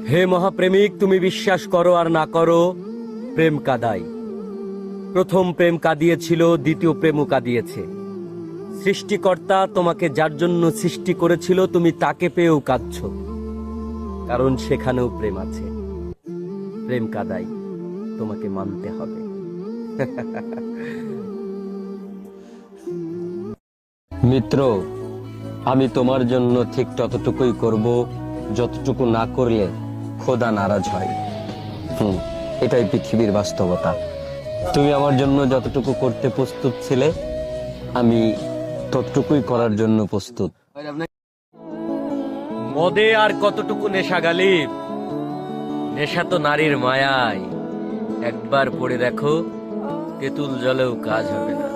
হে মহাপ্রেমিক, তুমি বিশ্বাস করো আর না করো, প্রেম কাদায়। প্রথম প্রেম কাঁদিয়েছিল, দ্বিতীয় প্রেমও কাঁদিয়েছে। সৃষ্টিকর্তা তোমাকে যার জন্য সৃষ্টি করেছিল, তুমি তাকে পেয়েও কাঁদছো, কারণ সেখানেও প্রেম আছে। প্রেম কাদাই, তোমাকে মানতে হবে। মিত্র, আমি তোমার জন্য ঠিক ততটুকুই করব যতটুকু না করলে খোদা নারাজ হয়। এটাই পৃথিবীর বাস্তবতা। তুমি আমার জন্য যতটুকু করতে প্রস্তুত ছিলে, আমি ততটুকুই করার জন্য প্রস্তুত। মদে আর কতটুকু নেশা গালিব, নেশা তো নারীর মায়ায়। একবার পড়ে দেখো, তেঁতুল জলেও কাজ হবে না।